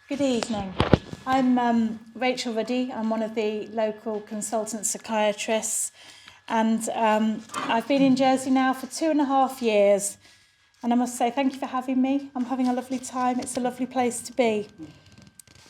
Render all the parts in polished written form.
Good evening. I'm Rachel Ruddy. I'm one of the local consultant psychiatrists, and I've been in Jersey now for 2.5 years. And I must say thank you for having me. I'm having a lovely time. It's a lovely place to be.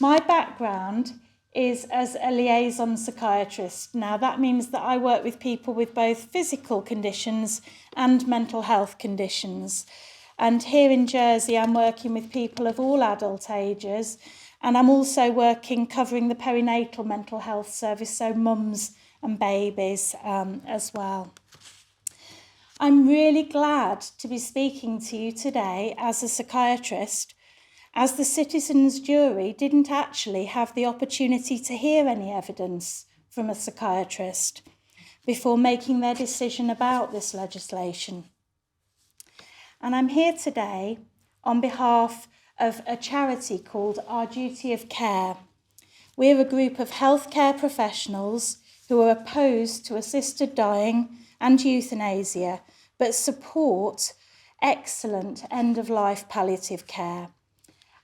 My background is as a liaison psychiatrist. Now that means that I work with people with both physical conditions and mental health conditions. And here in Jersey, I'm working with people of all adult ages, and I'm also covering the perinatal mental health service, so mums and babies as well. I'm really glad to be speaking to you today as a psychiatrist, as the citizens' jury didn't actually have the opportunity to hear any evidence from a psychiatrist before making their decision about this legislation. And I'm here today on behalf of a charity called Our Duty of Care. We're a group of healthcare professionals who are opposed to assisted dying and euthanasia, but support excellent end-of-life palliative care.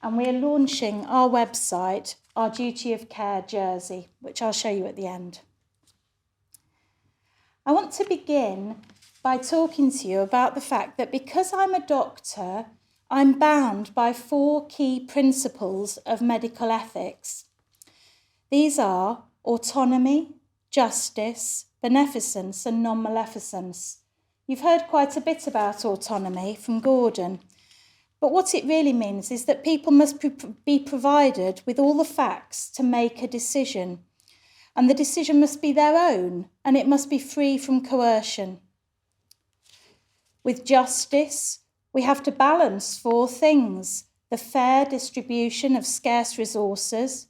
And we're launching our website, Our Duty of Care Jersey, which I'll show you at the end. I want to begin by talking to you about the fact that because I'm a doctor, I'm bound by 4 key principles of medical ethics. These are autonomy, justice, beneficence, and non-maleficence. You've heard quite a bit about autonomy from Gordon, but what it really means is that people must be provided with all the facts to make a decision, and the decision must be their own, and it must be free from coercion. With justice, we have to balance 4 things: the fair distribution of scarce resources,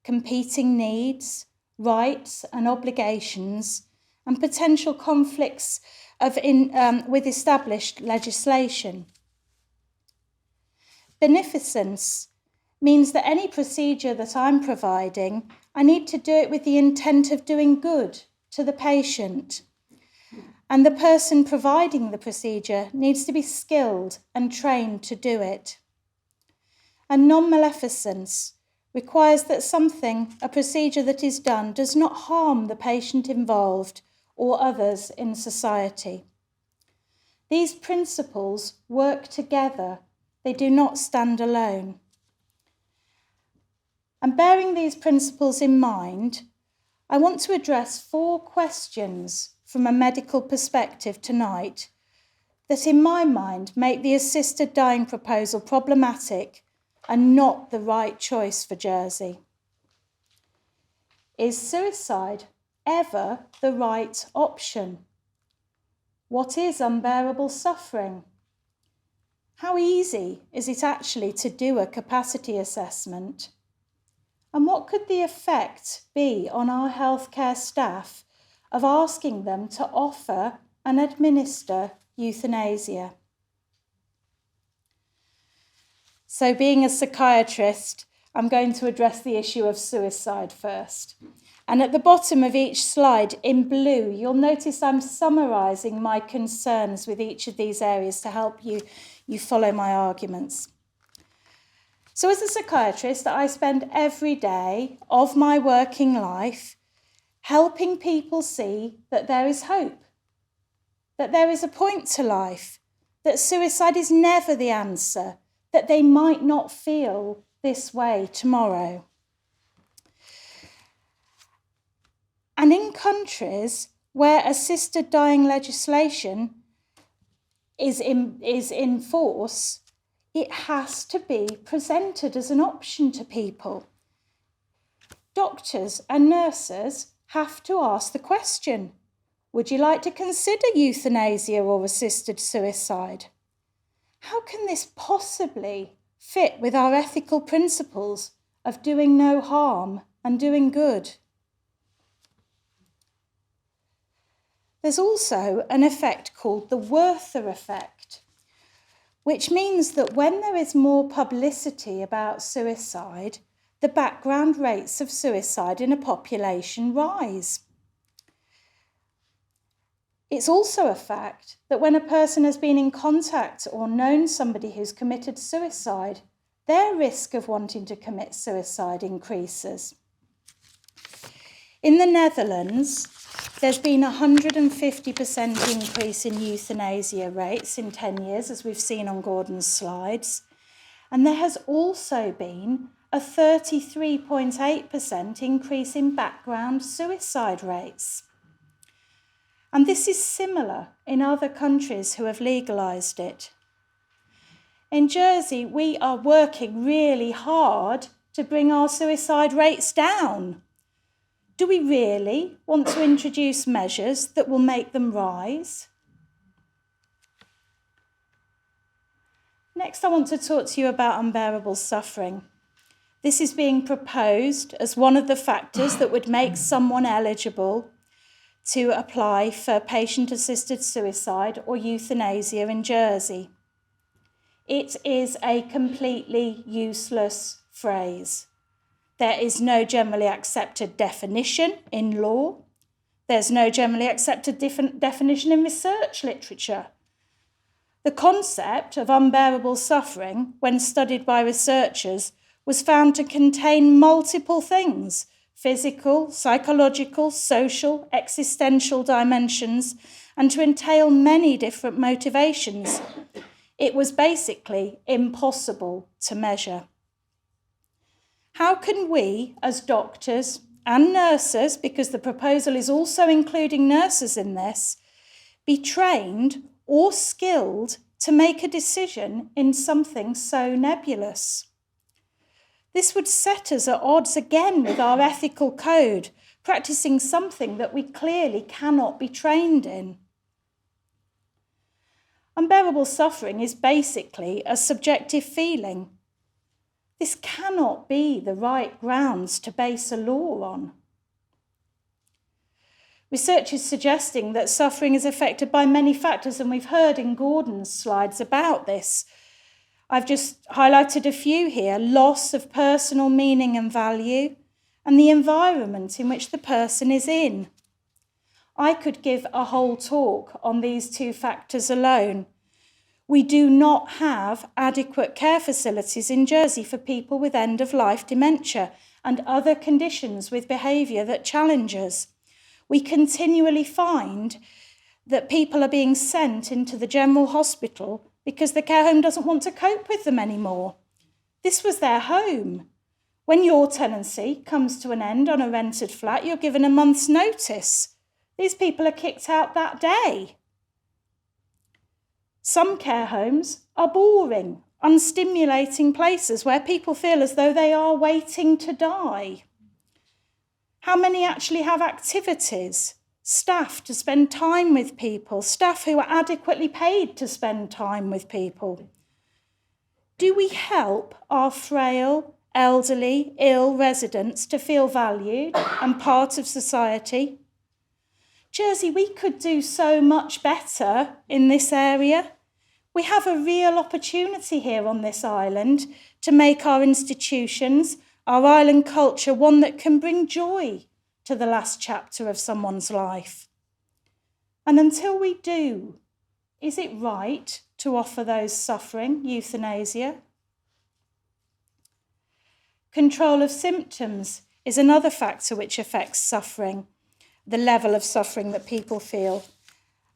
competing needs, rights and obligations, and potential conflicts with established legislation. Beneficence means that any procedure that I'm providing, I need to do it with the intent of doing good to the patient. And the person providing the procedure needs to be skilled and trained to do it. And non-maleficence requires that a procedure that is done, does not harm the patient involved or others in society. These principles work together. They do not stand alone. And bearing these principles in mind, I want to address 4 questions from a medical perspective tonight that in my mind make the assisted dying proposal problematic and not the right choice for Jersey. Is suicide ever the right option? What is unbearable suffering? How easy is it actually to do a capacity assessment? And what could the effect be on our healthcare staff of asking them to offer and administer euthanasia? So being a psychiatrist, I'm going to address the issue of suicide first. And at the bottom of each slide in blue, you'll notice I'm summarising my concerns with each of these areas to help you follow my arguments. So as a psychiatrist, I spend every day of my working life helping people see that there is hope, that there is a point to life, that suicide is never the answer, that they might not feel this way tomorrow. And in countries where assisted dying legislation is in force, it has to be presented as an option to people. Doctors and nurses have to ask the question, would you like to consider euthanasia or assisted suicide? How can this possibly fit with our ethical principles of doing no harm and doing good? There's also an effect called the Werther effect, which means that when there is more publicity about suicide, the background rates of suicide in a population rise. It's also a fact that when a person has been in contact or known somebody who's committed suicide, their risk of wanting to commit suicide increases. In the Netherlands, there's been a 150% increase in euthanasia rates in 10 years, as we've seen on Gordon's slides. And there has also been a 33.8% increase in background suicide rates. And this is similar in other countries who have legalised it. In Jersey, we are working really hard to bring our suicide rates down. Do we really want to introduce measures that will make them rise? Next, I want to talk to you about unbearable suffering. This is being proposed as one of the factors that would make someone eligible to apply for patient-assisted suicide or euthanasia in Jersey. It is a completely useless phrase. There is no generally accepted definition in law. There's no generally accepted definition in research literature. The concept of unbearable suffering, when studied by researchers, was found to contain multiple things: physical, psychological, social, existential dimensions, and to entail many different motivations. It was basically impossible to measure. How can we, as doctors and nurses, because the proposal is also including nurses in this, be trained or skilled to make a decision in something so nebulous? This would set us at odds again with our ethical code, practicing something that we clearly cannot be trained in. Unbearable suffering is basically a subjective feeling. This cannot be the right grounds to base a law on. Research is suggesting that suffering is affected by many factors, and we've heard in Gordon's slides about this. I've just highlighted a few here: loss of personal meaning and value, and the environment in which the person is in. I could give a whole talk on these two factors alone. We do not have adequate care facilities in Jersey for people with end-of-life dementia and other conditions with behaviour that challenge us. We continually find that people are being sent into the general hospital because the care home doesn't want to cope with them anymore. This was their home. When your tenancy comes to an end on a rented flat, you're given a month's notice. These people are kicked out that day. Some care homes are boring, unstimulating places where people feel as though they are waiting to die. How many actually have activities, staff to spend time with people, staff who are adequately paid to spend time with people? Do we help our frail, elderly, ill residents to feel valued and part of society? Jersey, we could do so much better in this area. We have a real opportunity here on this island to make our institutions, our island culture, one that can bring joy to the last chapter of someone's life. And until we do, is it right to offer those suffering euthanasia? Control of symptoms is another factor which affects suffering, the level of suffering that people feel.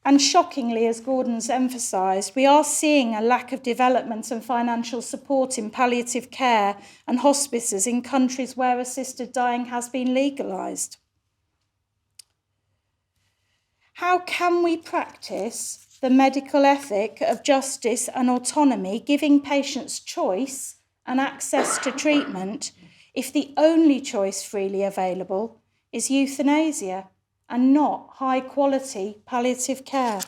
And shockingly, as Gordon's emphasised, we are seeing a lack of development and financial support in palliative care and hospices in countries where assisted dying has been legalised. How can we practice the medical ethic of justice and autonomy, giving patients choice and access to treatment, if the only choice freely available is euthanasia and not high-quality palliative care?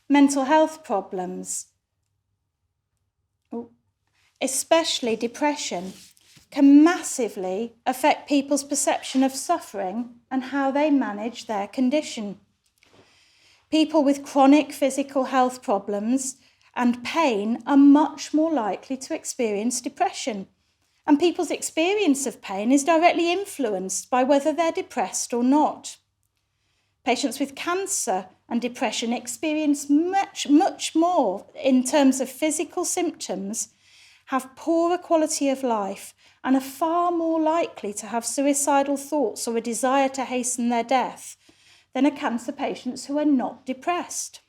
Mental health problems, especially depression, can massively affect people's perception of suffering and how they manage their condition. People with chronic physical health problems and pain are much more likely to experience depression. And people's experience of pain is directly influenced by whether they're depressed or not. Patients with cancer and depression experience much more in terms of physical symptoms, have poorer quality of life, and are far more likely to have suicidal thoughts or a desire to hasten their death than are cancer patients who are not depressed.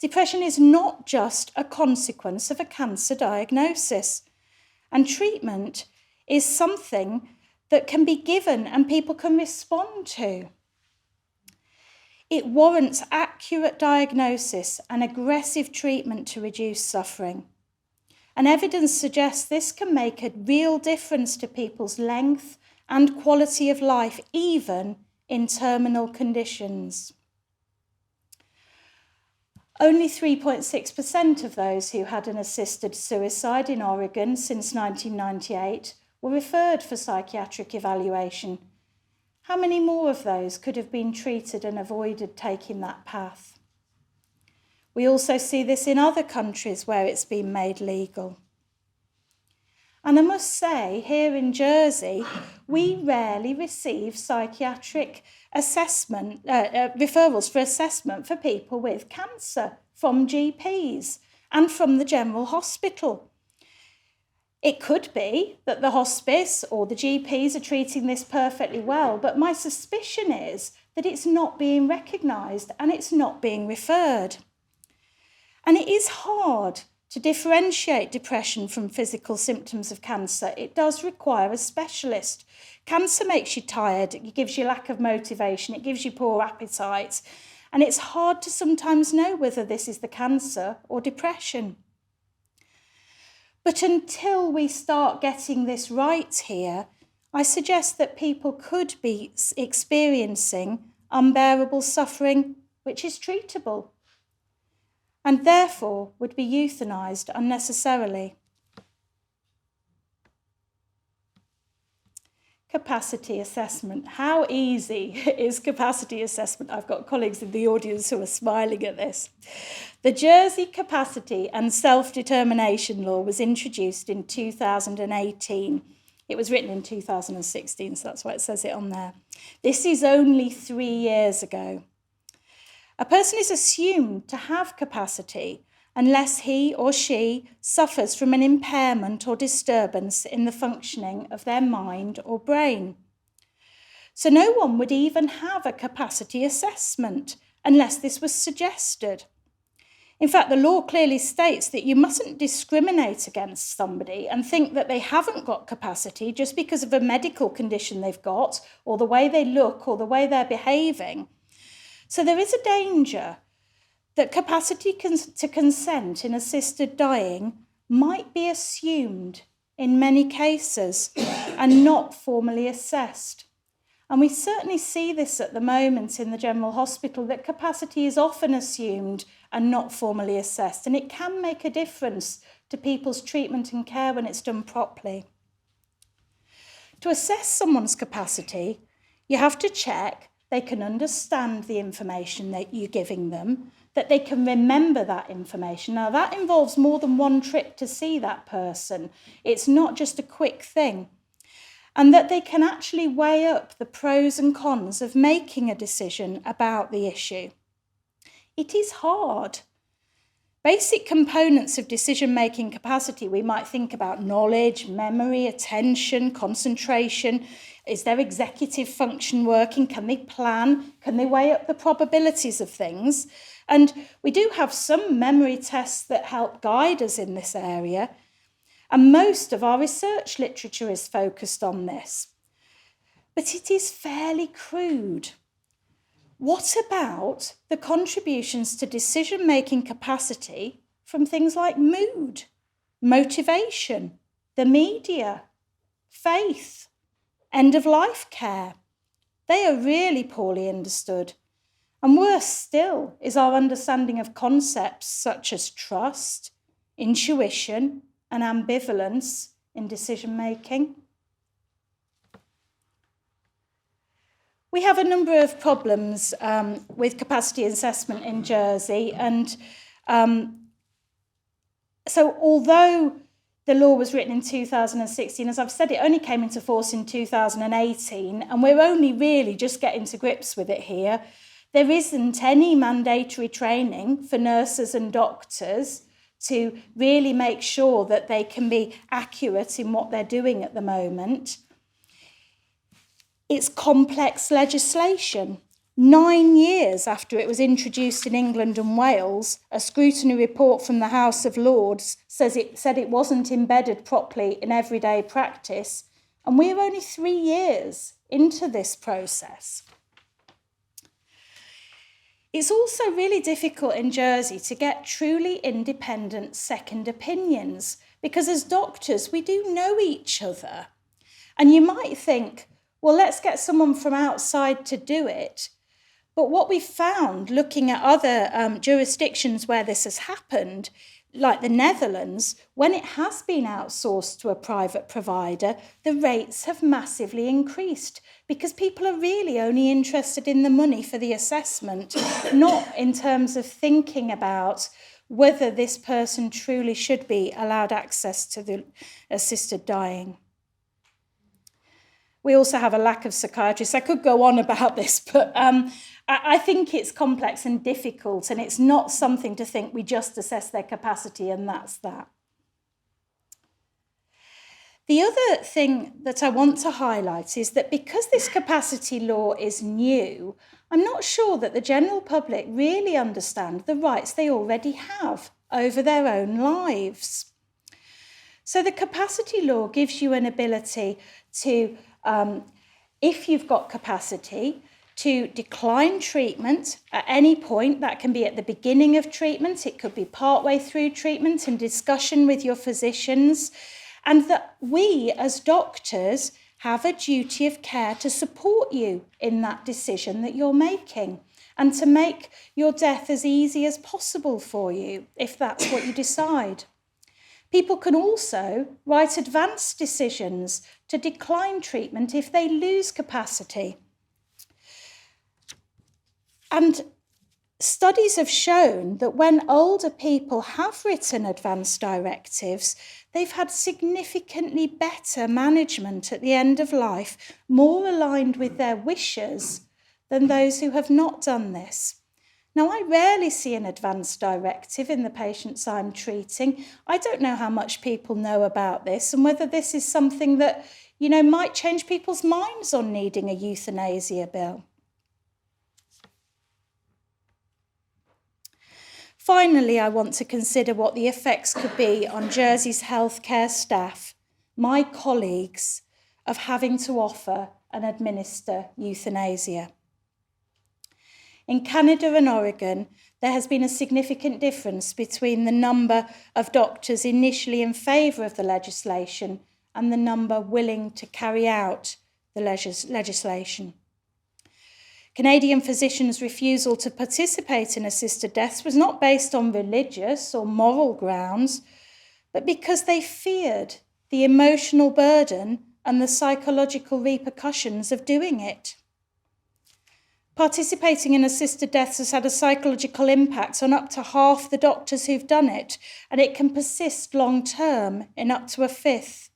Depression is not just a consequence of a cancer diagnosis, and treatment is something that can be given and people can respond to. It warrants accurate diagnosis and aggressive treatment to reduce suffering. And evidence suggests this can make a real difference to people's length and quality of life, even in terminal conditions. Only 3.6% of those who had an assisted suicide in Oregon since 1998 were referred for psychiatric evaluation. How many more of those could have been treated and avoided taking that path? We also see this in other countries where it's been made legal. And I must say, here in Jersey, we rarely receive psychiatric referrals for assessment for people with cancer from GPs and from the general hospital. It could be that the hospice or the GPs are treating this perfectly well, but my suspicion is that it's not being recognised and it's not being referred. And it is hard to differentiate depression from physical symptoms of cancer. It does require a specialist. Cancer makes you tired, it gives you lack of motivation, it gives you poor appetite, and it's hard to sometimes know whether this is the cancer or depression. But until we start getting this right here, I suggest that people could be experiencing unbearable suffering which is treatable, and therefore would be euthanised unnecessarily. Capacity assessment. How easy is capacity assessment? I've got colleagues in the audience who are smiling at this. The Jersey Capacity and Self-Determination Law was introduced in 2018. It was written in 2016, so that's why it says it on there. This is only 3 years ago. A person is assumed to have capacity unless he or she suffers from an impairment or disturbance in the functioning of their mind or brain. So no one would even have a capacity assessment unless this was suggested. In fact, the law clearly states that you mustn't discriminate against somebody and think that they haven't got capacity just because of a medical condition they've got, or the way they look, or the way they're behaving. So there is a danger that capacity to consent in assisted dying might be assumed in many cases and not formally assessed. And we certainly see this at the moment in the general hospital, that capacity is often assumed and not formally assessed, and it can make a difference to people's treatment and care when it's done properly. To assess someone's capacity, you have to check they can understand the information that you're giving them, that they can remember that information. Now, that involves more than one trip to see that person. It's not just a quick thing. And that they can actually weigh up the pros and cons of making a decision about the issue. It is hard. Basic components of decision-making capacity, we might think about knowledge, memory, attention, concentration. Is their executive function working? Can they plan? Can they weigh up the probabilities of things? And we do have some memory tests that help guide us in this area. And most of our research literature is focused on this. But it is fairly crude. What about the contributions to decision-making capacity from things like mood, motivation, the media, faith, end-of-life care? They are really poorly understood. And worse still is our understanding of concepts such as trust, intuition, and ambivalence in decision-making. We have a number of problems with capacity assessment in Jersey, and so although the law was written in 2016, as I've said, it only came into force in 2018, and we're only really just getting to grips with it here. There isn't any mandatory training for nurses and doctors to really make sure that they can be accurate in what they're doing at the moment. It's complex legislation. 9 years after it was introduced in England and Wales, a scrutiny report from the House of Lords said it wasn't embedded properly in everyday practice, and we're only 3 years into this process. It's also really difficult in Jersey to get truly independent second opinions, because as doctors, we do know each other. And you might think, well, let's get someone from outside to do it. But what we found, looking at other jurisdictions where this has happened, like the Netherlands, when it has been outsourced to a private provider, the rates have massively increased because people are really only interested in the money for the assessment, not in terms of thinking about whether this person truly should be allowed access to the assisted dying. We also have a lack of psychiatrists. I could go on about this, but I think it's complex and difficult, and it's not something to think we just assess their capacity and that's that. The other thing that I want to highlight is that because this capacity law is new, I'm not sure that the general public really understand the rights they already have over their own lives. So the capacity law gives you an ability to, if you've got capacity, to decline treatment at any point. That can be at the beginning of treatment, it could be partway through treatment in discussion with your physicians, and that we as doctors have a duty of care to support you in that decision that you're making and to make your death as easy as possible for you, if that's what you decide. People can also write advance decisions to decline treatment if they lose capacity. And studies have shown that when older people have written advance directives, they've had significantly better management at the end of life, more aligned with their wishes than those who have not done this. Now, I rarely see an advance directive in the patients I'm treating. I don't know how much people know about this and whether this is something that, might change people's minds on needing a euthanasia bill. Finally, I want to consider what the effects could be on Jersey's healthcare staff, my colleagues, of having to offer and administer euthanasia. In Canada and Oregon, there has been a significant difference between the number of doctors initially in favour of the legislation and the number willing to carry out the legislation. Canadian physicians' refusal to participate in assisted deaths was not based on religious or moral grounds, but because they feared the emotional burden and the psychological repercussions of doing it. Participating in assisted deaths has had a psychological impact on up to half the doctors who've done it, and it can persist long term in up to a fifth.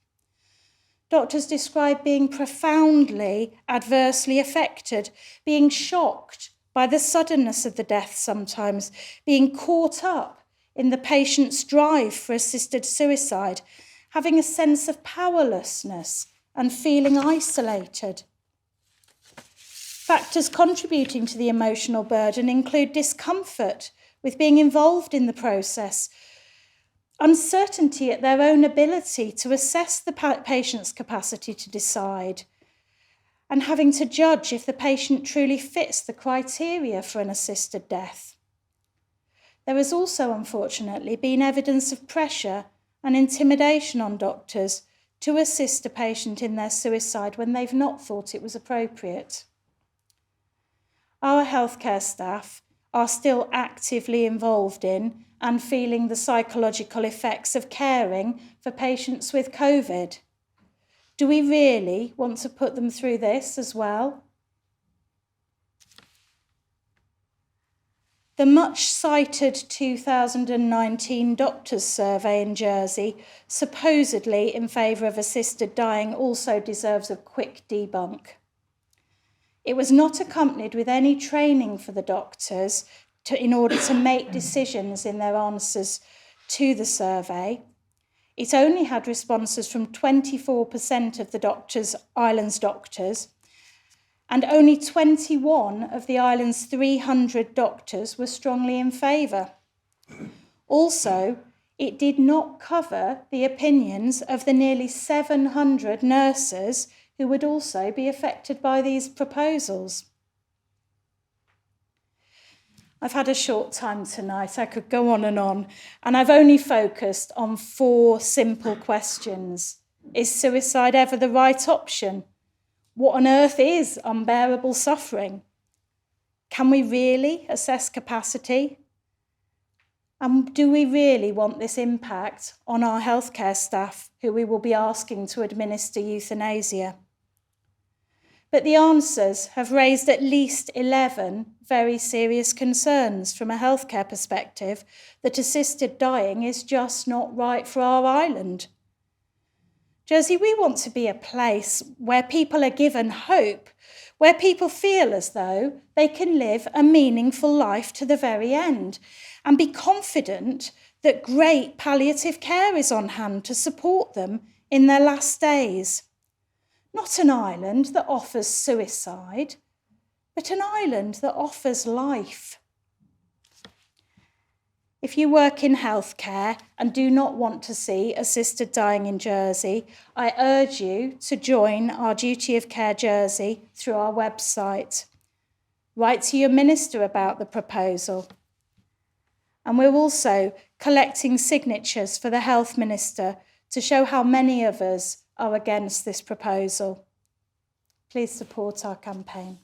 Doctors describe being profoundly adversely affected, being shocked by the suddenness of the death sometimes, being caught up in the patient's drive for assisted suicide, having a sense of powerlessness and feeling isolated. Factors contributing to the emotional burden include discomfort with being involved in the process, uncertainty at their own ability to assess the patient's capacity to decide, and having to judge if the patient truly fits the criteria for an assisted death. There has also, unfortunately, been evidence of pressure and intimidation on doctors to assist a patient in their suicide when they've not thought it was appropriate. Our healthcare staff are still actively involved in and feeling the psychological effects of caring for patients with COVID. Do we really want to put them through this as well? The much-cited 2019 doctors' survey in Jersey, supposedly in favour of assisted dying, also deserves a quick debunk. It was not accompanied with any training for the doctors in order to make decisions in their answers to the survey. It only had responses from 24% of the island's doctors, and only 21 of the island's 300 doctors were strongly in favour. Also, it did not cover the opinions of the nearly 700 nurses who would also be affected by these proposals. I've had a short time tonight, I could go on, and I've only focused on 4 simple questions. Is suicide ever the right option? What on earth is unbearable suffering? Can we really assess capacity? And do we really want this impact on our healthcare staff who we will be asking to administer euthanasia? But the answers have raised at least 11 very serious concerns from a healthcare perspective that assisted dying is just not right for our island. Jersey, we want to be a place where people are given hope, where people feel as though they can live a meaningful life to the very end and be confident that great palliative care is on hand to support them in their last days. Not an island that offers suicide, but an island that offers life. If you work in healthcare and do not want to see assisted dying in Jersey, I urge you to join our Duty of Care Jersey through our website. Write to your minister about the proposal. And we're also collecting signatures for the health minister to show how many of us are against this proposal. Please support our campaign.